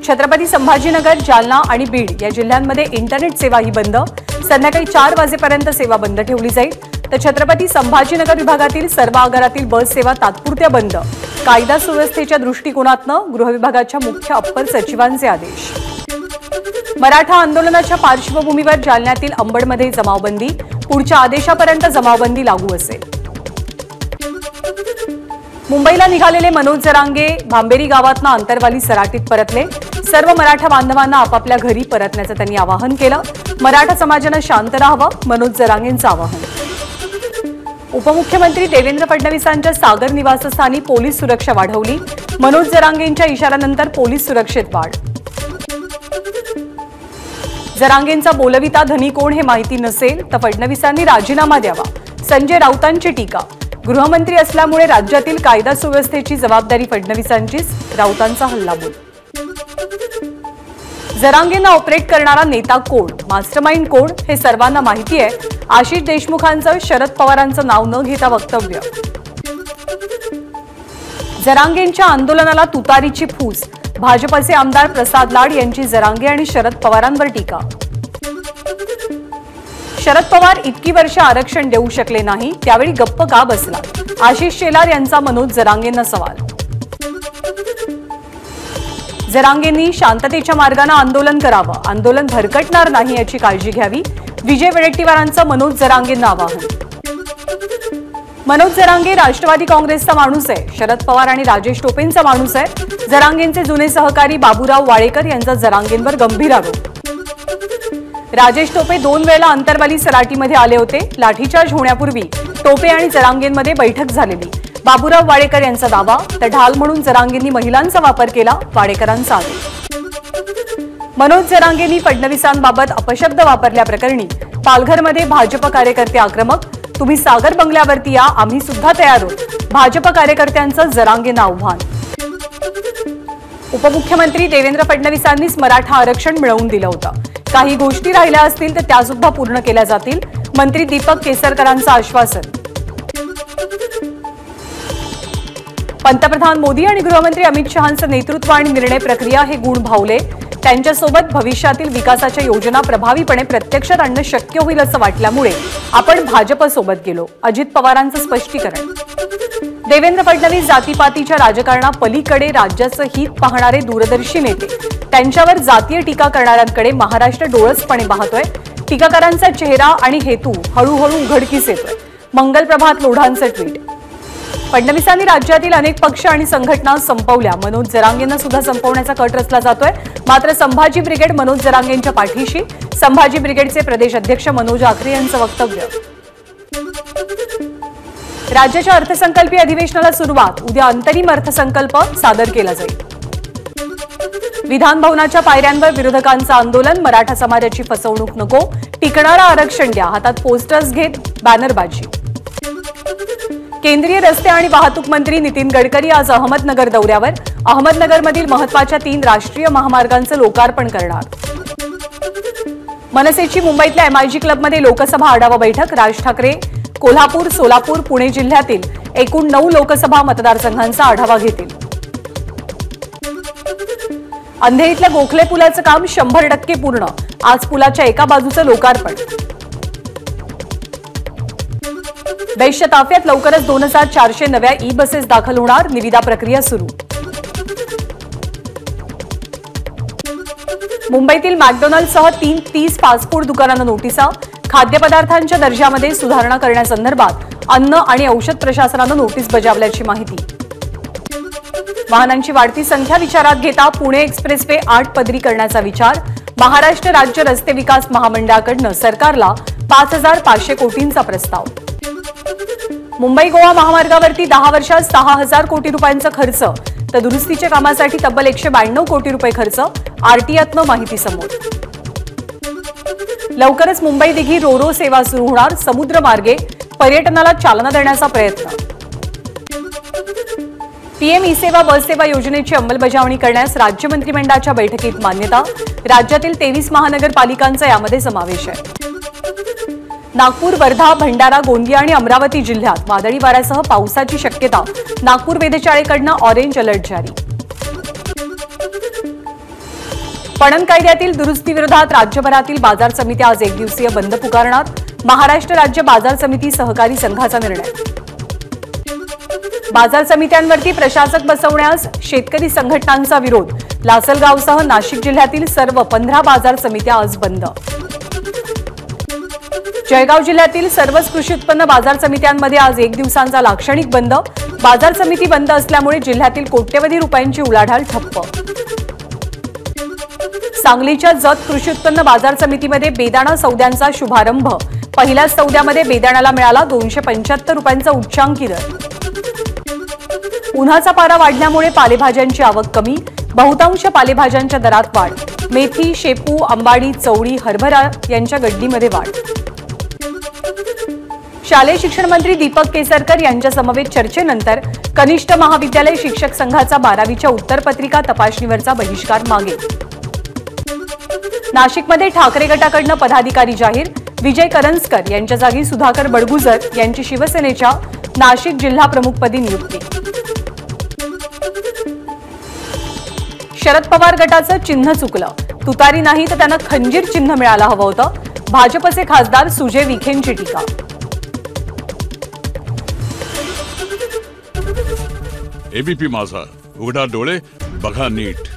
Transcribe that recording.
छत्रपती संभाजीनगर, जालना आणि बीड या जिल्ह्यांमध्ये इंटरनेट सेवा ही बंद। संध्याकाळी 4 वाजेपर्यंत सेवा बंद ठेवली जाईल। तर छत्रपती संभाजीनगर विभागातील सर्व आगारातील बस सेवा तात्पुरत्या बंद। कायदा सुव्यवस्थेच्या दृष्टिकोनातून गृह विभागाच्या मुख्य अप्पर सचिवांचे आदेश। मराठा आंदोलनाच्या पार्श्वभूमीवर जालन्यातील अंबडमध्ये जमावबंदी। पुढच्या आदेशापर्यंत जमावबंदी लागू असेल। मुंबईला निघालेले मनोज जरांगे भांबेरी गावातून आंतरवाली सराटीत परतले। सर्व मराठा बांधवांना आपापल्या घरी परतण्याचं त्यांनी आवाहन केलं। मराठा समाजाने शांत राहावं, मनोज जरांगेंचं आवाहन। उपमुख्यमंत्री देवेंद्र फडणवीसांच्या सागर निवासस्थानी पोलीस सुरक्षा वाढवली। मनोज जरांगेंच्या इशाऱ्यानंतर पोलीस सुरक्षेत वाढ। जरांगेंचा बोलविता धनी कोण हे माहिती नसेल तर फडणवीसांनी राजीनामा द्यावा, संजय राऊतांची टीका। गृहमंत्री असल्यामुळे राज्यातील कायदा सुव्यवस्थेची जबाबदारी फडणवीसांचीच, राऊतांचा हल्लाबोल। जरांगेंना ऑपरेट करणारा नेता कोण, मास्टरमाइंड कोण हे सर्वांना माहिती आहे। आशिष देशमुखांचं शरद पवारांचं नाव न घेता वक्तव्य। जरांगेंच्या आंदोलनाला तुतारीची फूस। भाजपचे आमदार प्रसाद लाड यांची जरांगे आणि शरद पवारांवर टीका। शरद पवार इतकी वर्ष आरक्षण देऊ शकले नाही, त्यावेळी गप्प का बसला? आशिष शेलार यांचा मनोज जरांगेंना सवाल। जरांगेंनी शांततेच्या मार्गाने आंदोलन करावं, आंदोलन भरकटणार नाही याची काळजी घ्यावी। विजय वडेट्टीवारांचं मनोज जरांगेंना आवाहन। मनोज जरांगे राष्ट्रवादी काँग्रेसचा माणूस आहे, शरद पवार आणि राजेश टोपेंचा माणूस आहे। जरांगेंचे जुने सहकारी बाबूराव वाळेकर यांचा जरांगेंवर गंभीर आरोप। राजेश टोपे 2 वेळा अंतरवाली सराटीमध्ये आले होते। लाठीचार्ज होण्यापूर्वी टोपे आणि जरांगेंमध्ये बैठक झालेली। बाबूराव वाळेकर यांचा दावा, तर ढाल म्हणून जरांगेंनी महिलांचा वापर केला, वाडेकरांचा आरोप। मनोज जरांगेंनी फडणवीसांबाबत अपशब्द वापरल्याप्रकरणी पालघरमध्ये भाजप कार्यकर्ते आक्रमक। तुम्ही सागर बंगल्यावरती या, आम्ही सुद्धा तयार आहोत, भाजप कार्यकर्त्यांचं जरांगेंना आव्हान। उपमुख्यमंत्री देवेंद्र फडणवीसांनीच मराठा आरक्षण मिळवून दिलं होतं। काही गोष्टी राहिल्या असतील तर त्या सुद्धा पूर्ण केल्या जातील, मंत्री दीपक केसरकरांचं आश्वासन। पंतप्रधान मोदी आणि गृहमंत्री अमित शहांचं नेतृत्व आणि निर्णय प्रक्रिया हे गुण भावले। त्यांच्यासोबत भविष्यातील विकासाच्या योजना प्रभावीपणे प्रत्यक्षात आणणं शक्य होईल असं वाटल्यामुळे आपण भाजपसोबत गेलो, अजित पवारांचं स्पष्टीकरण। देवेंद्र फडणवीस जातीपातीच्या राजकारणापलीकडे राज्याचं हित पाहणारे दूरदर्शी नेते, त्यांच्यावर जातीय टीका करणाऱ्यांकडे महाराष्ट्र डोळसपणे पाहतोय। टीकाकारांचा चेहरा आणि हेतू हळूहळू उघडकीस येतोय। मंगलप्रभात लोढांचं ट्विट। फडणवीसांनी राज्यातील अनेक पक्ष आणि संघटना संपवल्या, मनोज जरांगेंना सुद्धा संपवण्याचा कट रचला जातोय। मात्र संभाजी ब्रिगेड मनोज जरांगेंच्या पाठीशी। संभाजी ब्रिगेडचे प्रदेश अध्यक्ष मनोज आखरे यांचं वक्तव्य। राज्याच्या अर्थसंकल्पीय अधिवेशनाला सुरुवात, उद्या अंतरिम अर्थसंकल्प सादर केला जाईल। विधान भवनाच्या पायऱ्यांवर विरोधकांचं आंदोलन, मराठा समाजाची फसवणूक नको, टिकणारा आरक्षण द्या, हातात पोस्टर्स घेत बॅनरबाजी। केंद्रीय रस्ते आणि वाहतूक मंत्री नितीन गडकरी आज अहमदनगर दौऱ्यावर। अहमदनगरमधील महत्त्वाच्या 3 राष्ट्रीय महामार्गांचं लोकार्पण करणार। मनसेची मुंबईतल्या MIG क्लबमध्ये लोकसभा आढावा बैठक। राज ठाकरे कोल्हापूर, सोलापूर, पुणे जिल्ह्यातील एकूण 9 लोकसभा मतदारसंघांचा आढावा घेतील। अंधेरीतल्या गोखले पुलाचं काम 100% पूर्ण, आज पुलाच्या एका बाजूचं लोकार्पण। बेस्टच्या ताफ्यात लवकरच 2400 नव्या ई-बसेस दाखल होणार, निविदा प्रक्रिया सुरू। मुंबईतील मॅकडोनल्डसह 30 फास्ट फूड दुकानांना नोटिसा। खाद्यपदार्थांच्या दर्जामध्ये सुधारणा करण्यासंदर्भात अन्न आणि औषध प्रशासनानं नोटीस बजावल्याची माहिती। वाहनांची वाढती संख्या विचारात घेता पुणे एक्सप्रेसवे 8 पदरी करण्याचा विचार। महाराष्ट्र राज्य रस्ते विकास महामंडळाकडून सरकारला 5500 कोटींचा प्रस्ताव। मुंबई गोवा महामार्गावरती 10 वर्षात 6000 कोटी रुपयांचा खर्च, तर दुरुस्तीच्या कामासाठी तब्बल 192 कोटी रुपये खर्च, आरटीआयतनं माहिती समोर। लवकरच मुंबई दिघी रोरो सेवा सुरू होणार, समुद्रमार्गे पर्यटनाला चालना देण्याचा प्रयत्न। पीएम ई सेवा बस सेवा योजनेची अंमलबजावणी करण्यास राज्य मंत्रिमंडळाच्या बैठकीत मान्यता। राज्यातील 23 महानगरपालिकांचा यामध्ये समावेश आहे। नागपूर, वर्धा, भंडारा, गोंदिया आणि अमरावती जिल्ह्यात वादळी वाऱ्यासह पावसाची शक्यता। नागपूर वेधशाळेकडून ऑरेंज अलर्ट जारी। पणन कायद्यातील दुरुस्तीविरोधात राज्यभरातील बाजार समित्या आज एकदिवसीय बंद पुकारणार. महाराष्ट्र राज्य बाजार समिती सहकारी संघाचा निर्णय. बाजार समित्यांवरती प्रशासक बसवण्यास शेतकरी संघटनांचा विरोध. लासलगावसह नाशिक जिल्ह्यातील सर्व 15 बाजार समित्या आज बंद. जळगाव जिल्ह्यातील सर्वच कृषी उत्पन्न बाजार समित्यांमध्ये आज एक दिवसांचा लाक्षणिक बंद. बाजार समिती बंद असल्यामुळे जिल्ह्यातील कोट्यवधी रुपयांची उलाढाल ठप्प. सांगलीच्या जत कृषी उत्पन्न बाजार समितीमध्ये बेदाणा सौद्यांचा शुभारंभ. पहिल्या सौद्यामध्ये बेदाण्याला मिळाला 275 रुपयांचा उच्चांकी दर. उन्हाचा पारा वाढल्यामुळे पालेभाज्यांची आवक कमी. बहुतांश पालेभाज्यांच्या दरात वाढ. मेथी, शेपू, अंबाडी, चवळी, हरभरा यांच्या गड्डीमध्ये वाढ. शालेय शिक्षण मंत्री दीपक केसरकर यांच्या समवेत चर्चेनंतर कनिष्ठ महाविद्यालय शिक्षक संघाचा 12वीच्या उत्तरपत्रिका तपासणीवरचा बहिष्कार मागे. नाशिकमध्ये ठाकरे गटाकडून पदाधिकारी जाहीर. विजय करंजकर यांच्या जागी सुधाकर बडगुजर यांची शिवसेनेच्या नाशिक जिल्हा प्रमुखपदी नियुक्ती. शरद पवार गटाचं चिन्ह चुकलं. तुतारी नाही तर त्यांना खंजीर चिन्ह मिळालं हवं होतं. भाजपचे खासदार सुजय विखेंची टीका. एबीपी माझा, उघडा डोळे बघा नीट.